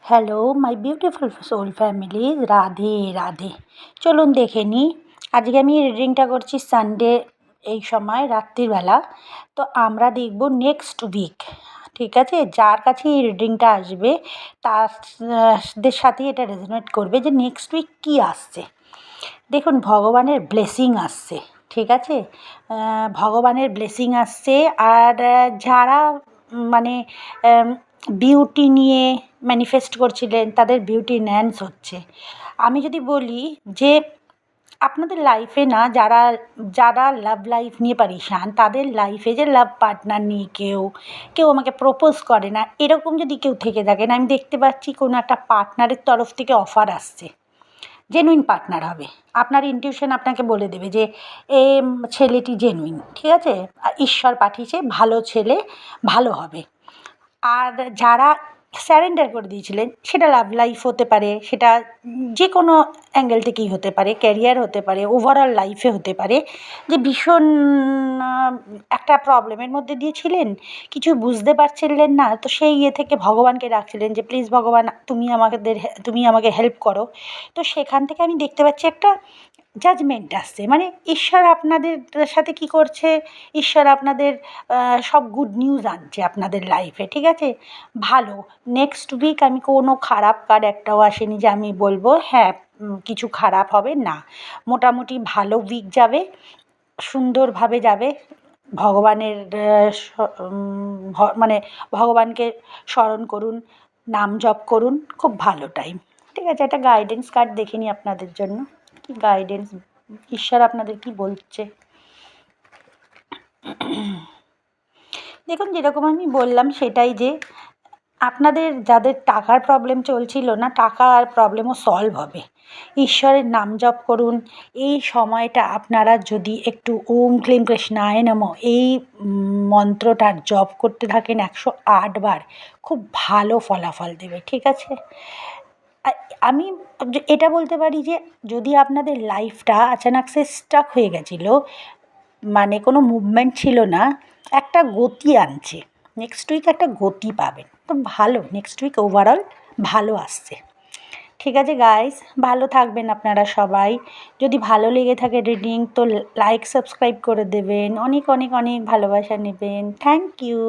Hello my beautiful soul family, Radhe Radhe. চলুন দেখে নিই। আজকে আমি রিডিংটা করছি সানডে এই সময় রাত্রিবেলা। তো আমরা দেখব নেক্সট উইক, ঠিক আছে? যার কাছে এই রিডিংটা আসবে তাদের সাথেই এটা রেজোনেট করবে যে নেক্সট উইক কী আসছে। দেখুন, ভগবানের ব্লেসিং আসছে, ঠিক আছে? ভগবানের ব্লেসিং আসছে। আর যারা মানে বিউটি নিয়ে ম্যানিফেস্ট করছিলেন তাদের বিউটি এনহ্যান্স হচ্ছে। আমি যদি বলি যে আপনাদের লাইফে না, যারা যারা লাভ লাইফ নিয়ে পারিশান, তাদের লাইফে যে লাভ পার্টনার নিয়ে কেউ আমাকে প্রপোজ করে না, এরকম যদি কেউ থেকে থাকেন, আমি দেখতে পাচ্ছি কোনো একটা পার্টনারের তরফ থেকে অফার আসছে। জেনুইন পার্টনার হবে। আপনার ইনটিউশন আপনাকে বলে দেবে যে ছেলেটি জেনুইন, ঠিক আছে? ঈশ্বর পাঠিয়েছে, ভালো ছেলে, ভালো হবে। আর যারা স্যারেন্ডার করে দিয়েছিলেন, সেটা লাভ লাইফ হতে পারে, সেটা যে কোনো অ্যাঙ্গেল থেকেই হতে পারে, ক্যারিয়ার হতে পারে, ওভারঅল লাইফে হতে পারে, যে ভীষণ একটা প্রবলেমের মধ্যে দিয়ে ছিলেন, কিছু বুঝতে পারছিলেন না, তো সেই থেকে ভগবানকে ডাকছিলেন যে প্লিজ ভগবান, তুমি আমাকে হেল্প করো। তো সেখান থেকে আমি দেখতে পাচ্ছি একটা জাজমেন্ট আসছে, মানে ঈশ্বর আপনাদের সাথে কী করছে, ঈশ্বর আপনাদের সব গুড নিউজ আনছে আপনাদের লাইফে, ঠিক আছে? ভালো। নেক্সট উইক আমি কোনো খারাপ কার্ড একটাও আসেনি যে আমি বলবো হ্যাঁ কিছু খারাপ হবে, না। মোটামুটি ভালো উইক যাবে, সুন্দরভাবে যাবে। ভগবানের মানে ভগবানকে স্মরণ করুন, নাম জপ করুন, খুব ভালো টাইম, ঠিক আছে? একটা গাইডেন্স কার্ড দেখে নিই আপনাদের জন্য। কি গাইডেন্স, ঈশ্বর আপনাদের কি বলছে। দেখুন, যেরকম আমি বললাম সেটাই, যে আপনাদের যাদের টাকার প্রবলেম চলছিল না, টাকার প্রবলেমও সলভ হবে। ঈশ্বরের নাম জপ করুন। এই সময়টা আপনারা যদি একটু ওম ক্লিম কৃষ্ণায় নমঃ এই মন্ত্রটার জপ করতে থাকেন 108 বার, খুব ভালো ফলাফল দেবে, ঠিক আছে? আমি এটা বলতে পারি যে যদি আপনাদের লাইফটা আচানক সে স্টাক হয়ে গেছিলো, মানে কোনো মুভমেন্ট ছিল না, একটা গতি আনছে। নেক্সট উইক একটা গতি পাবেন, তো ভালো। নেক্সট উইক ওভারঅল ভালো আসছে, ঠিক আছে গাইস? ভালো থাকবেন আপনারা সবাই। যদি ভালো লেগে থাকে রিডিং, তো লাইক সাবস্ক্রাইব করে দেবেন, অনেক অনেক অনেক ভালোবাসা নেবেন। Thank you.